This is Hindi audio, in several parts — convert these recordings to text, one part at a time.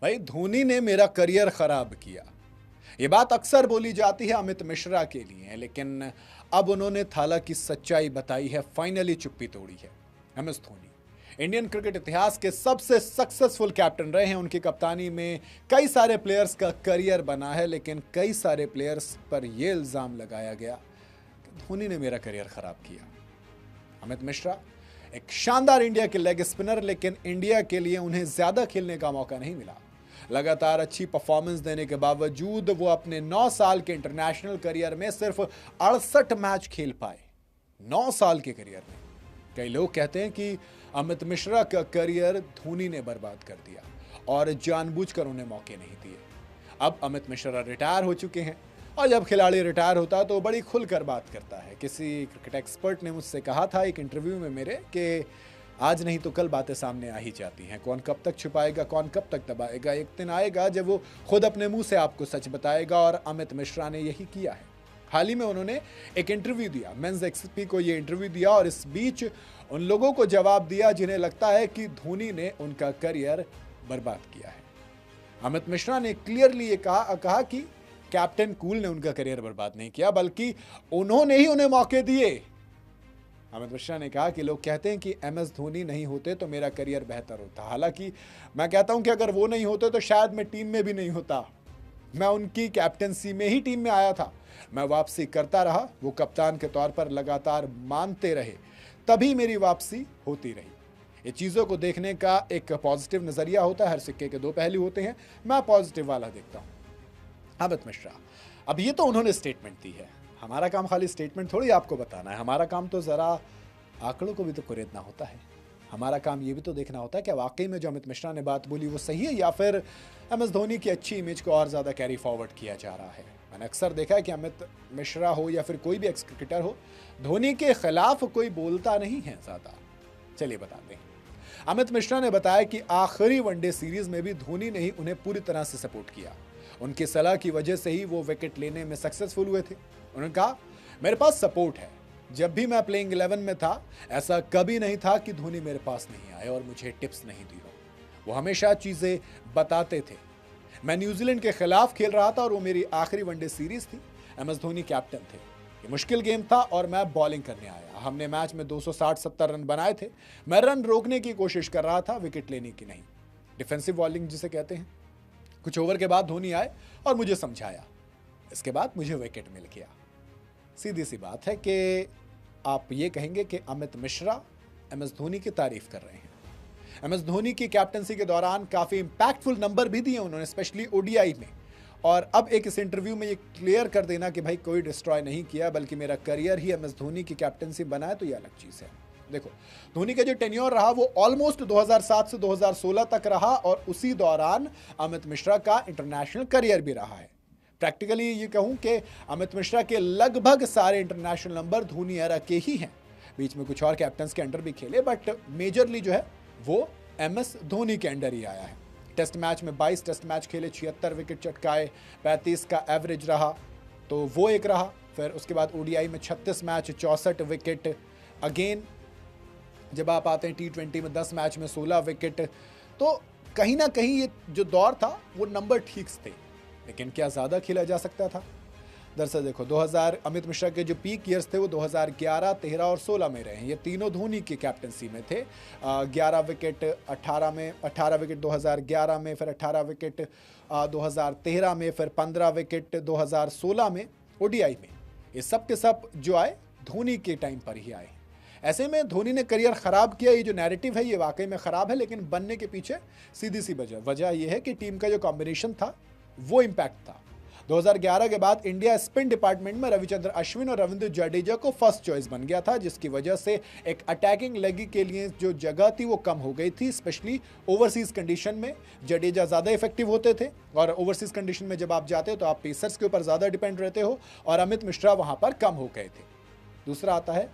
भाई धोनी ने मेरा करियर खराब किया, ये बात अक्सर बोली जाती है अमित मिश्रा के लिए, लेकिन अब उन्होंने थाला की सच्चाई बताई है, फाइनली चुप्पी तोड़ी है। एमएस धोनी इंडियन क्रिकेट इतिहास के सबसे सक्सेसफुल कैप्टन रहे हैं। उनकी कप्तानी में कई सारे प्लेयर्स का करियर बना है, लेकिन कई सारे प्लेयर्स पर यह इल्जाम लगाया गया कि धोनी ने मेरा करियर खराब किया। अमित मिश्रा एक शानदार इंडिया के लेग स्पिनर, लेकिन इंडिया के लिए उन्हें ज्यादा खेलने का मौका नहीं मिला। लगातार अच्छी परफॉर्मेंस देने के बावजूद वो अपने 9 साल के इंटरनेशनल करियर में सिर्फ 68 मैच खेल पाए। 9 साल के करियर में कई लोग कहते हैं कि अमित मिश्रा का करियर धोनी ने बर्बाद कर दिया और जानबूझकर उन्हें मौके नहीं दिए। अब अमित मिश्रा रिटायर हो चुके हैं और जब खिलाड़ी रिटायर होता है तो बड़ी खुलकर बात करता है। किसी क्रिकेट एक्सपर्ट ने मुझसे कहा था एक इंटरव्यू में मेरे कि आज नहीं तो कल बातें सामने आ ही जाती हैं। कौन कब तक छुपाएगा, कौन कब तक दबाएगा, एक दिन आएगा जब वो खुद अपने मुंह से आपको सच बताएगा, और अमित मिश्रा ने यही किया है। हाल ही में उन्होंने एक इंटरव्यू दिया, मेंस एक्सपी को ये इंटरव्यू दिया, और इस बीच उन लोगों को जवाब दिया जिन्हें लगता है कि धोनी ने उनका करियर बर्बाद किया है। अमित मिश्रा ने क्लियरली ये कहा कि कैप्टन कूल ने उनका करियर बर्बाद नहीं किया, बल्कि उन्होंने ही उन्हें मौके दिए। अमित मिश्रा ने कहा कि लोग कहते हैं कि एमएस धोनी नहीं होते तो मेरा करियर बेहतर होता। हालांकि मैं कहता हूं कि अगर वो नहीं होते तो शायद मैं टीम में भी नहीं होता। मैं उनकी कैप्टनसी में ही टीम में आया था, मैं वापसी करता रहा, वो कप्तान के तौर पर लगातार मानते रहे, तभी मेरी वापसी होती रही। ये चीज़ों को देखने का एक पॉजिटिव नज़रिया होता है, हर सिक्के के दो पहलू होते हैं, मैं पॉजिटिव वाला देखता हूँ। अमित मिश्रा, अब ये तो उन्होंने स्टेटमेंट दी है, हमारा काम खाली स्टेटमेंट थोड़ी आपको बताना है, हमारा काम तो ज़रा आंकड़ों को भी तो कुरेदना होता है। हमारा काम ये भी तो देखना होता है कि वाकई में जो अमित मिश्रा ने बात बोली वो सही है, या फिर एमएस धोनी की अच्छी इमेज को और ज़्यादा कैरी फॉरवर्ड किया जा रहा है। मैंने अक्सर देखा है कि अमित मिश्रा हो या फिर कोई भी एक्स क्रिकेटर हो, धोनी के खिलाफ कोई बोलता नहीं है ज़्यादा। चलिए बताते हैं। अमित मिश्रा ने बताया कि आखिरी वनडे सीरीज में भी धोनी ने ही उन्हें पूरी तरह से सपोर्ट किया, उनकी सलाह की वजह से ही वो विकेट लेने में सक्सेसफुल हुए थे। उन्होंने कहा, मेरे पास सपोर्ट है, जब भी मैं प्लेइंग 11 में था ऐसा कभी नहीं था कि धोनी मेरे पास नहीं आए और मुझे टिप्स नहीं दी हो। वो हमेशा चीज़ें बताते थे। मैं न्यूजीलैंड के खिलाफ खेल रहा था और वो मेरी आखिरी वनडे सीरीज थी। एमएस धोनी कैप्टन थे, ये मुश्किल गेम था और मैं बॉलिंग करने आया। हमने मैच में 260-70 रन बनाए थे। मैं रन रोकने की कोशिश कर रहा था, विकेट लेने की नहीं, डिफेंसिव बॉलिंग जिसे कहते हैं। कुछ ओवर के बाद धोनी आए और मुझे समझाया, इसके बाद मुझे विकेट मिल गया। सीधी सी बात है कि आप ये कहेंगे कि अमित मिश्रा एमएस धोनी की तारीफ कर रहे हैं। एमएस धोनी की कैप्टनसी के दौरान काफ़ी इंपैक्टफुल नंबर भी दिए उन्होंने, स्पेशली ओडीआई में। और अब एक इस इंटरव्यू में ये क्लियर कर देना कि भाई कोई डिस्ट्रॉय नहीं किया, बल्कि मेरा करियर ही एमएस धोनी की कैप्टनसी बना है, तो ये अलग चीज़ है। देखो, धोनी का जो टेन्योर रहा वो ऑलमोस्ट 2007 से 2016 तक रहा, और उसी दौरान अमित मिश्रा का इंटरनेशनल करियर भी रहा है। प्रैक्टिकली ये कहूं कि अमित मिश्रा के लगभग सारे इंटरनेशनल नंबर धोनी एरा के ही हैं। बीच में कुछ और कैप्टन्स के अंडर भी खेले, बट मेजरली जो है वो एमएस धोनी के अंडर ही आया है। टेस्ट मैच में 22 टेस्ट मैच खेले, 76 विकेट चटकाए, 35 का एवरेज रहा, तो वो एक रहा। फिर उसके बाद ओडीआई में 36 मैच, 64 विकेट। अगेन जब आप आते हैं T20 में 10 मैच में 16 विकेट, तो कहीं ना कहीं ये जो दौर था वो नंबर ठीक थे, लेकिन क्या ज़्यादा खेला जा सकता था? दरअसल देखो, 2000 अमित मिश्रा के जो पीक ईयर्स थे वो 2011, 13 और 16 में रहे हैं। ये तीनों धोनी की कैप्टनसी में थे। 11 विकेट 18 में, 18 विकेट 2011 में, फिर 18 विकेट 2013 में, फिर 15 विकेट 2016 में ओडीआई में। ये सब के सब जो आए धोनी के टाइम पर ही आए। ऐसे में धोनी ने करियर ख़राब किया, ये जो नैरेटिव है ये वाकई में ख़राब है, लेकिन बनने के पीछे सीधी सी वजह ये है कि टीम का जो कॉम्बिनेशन था वो इम्पैक्ट था। 2011 के बाद इंडिया स्पिन डिपार्टमेंट में रविचंद्र अश्विन और रविंद्र जडेजा को फर्स्ट चॉइस बन गया था, जिसकी वजह से एक अटैकिंग लेग के लिए जो जगह थी वो कम हो गई थी। स्पेशली ओवरसीज कंडीशन में जडेजा ज़्यादा इफेक्टिव होते थे, और ओवरसीज कंडीशन में जब आप जाते हो तो आप पेसर्स के ऊपर ज़्यादा डिपेंड रहते हो, और अमित मिश्रा वहाँ पर कम हो गए थे। दूसरा आता है,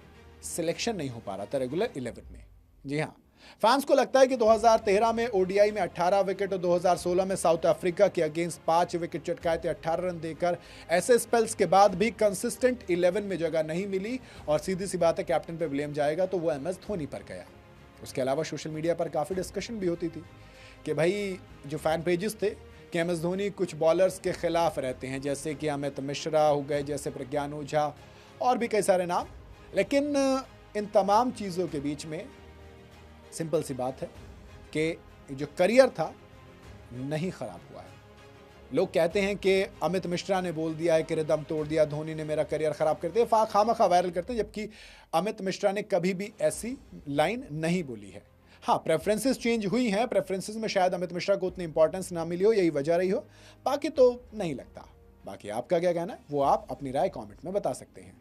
सिलेक्शन नहीं हो पा रहा था रेगुलर 11 में। जी हाँ, फैंस को लगता है कि 2013 में ओडीआई में 18 विकेट और 2016 में साउथ अफ्रीका के अगेंस्ट 5 विकेट चटकाए थे 18 रन देकर। ऐसे स्पेल्स के बाद भी कंसिस्टेंट 11 में जगह नहीं मिली, और सीधी सी बात है कैप्टन पे ब्लेम जाएगा तो वो एमएस धोनी पर गया। उसके अलावा सोशल मीडिया पर काफ़ी डिस्कशन भी होती थी कि भाई जो फ़ैन पेजेस थे कि एम एस धोनी कुछ बॉलर्स के ख़िलाफ़ रहते हैं, जैसे कि अमित मिश्रा हो गए, जैसे प्रज्ञान ओझा और भी कई सारे नाम। लेकिन इन तमाम चीज़ों के बीच में सिंपल सी बात है कि जो करियर था नहीं ख़राब हुआ है। लोग कहते हैं कि अमित मिश्रा ने बोल दिया है कि रिदम तोड़ दिया, धोनी ने मेरा करियर ख़राब कर दिया, खामखा वायरल करते हैं, जबकि अमित मिश्रा ने कभी भी ऐसी लाइन नहीं बोली है। हाँ, प्रेफरेंसेस चेंज हुई हैं, प्रेफरेंसेस में शायद अमित मिश्रा को उतनी इंपॉर्टेंस ना मिली हो, यही वजह रही हो, बाकी तो नहीं लगता। बाकी आपका क्या कहना है वो आप अपनी राय कमेंट में बता सकते हैं।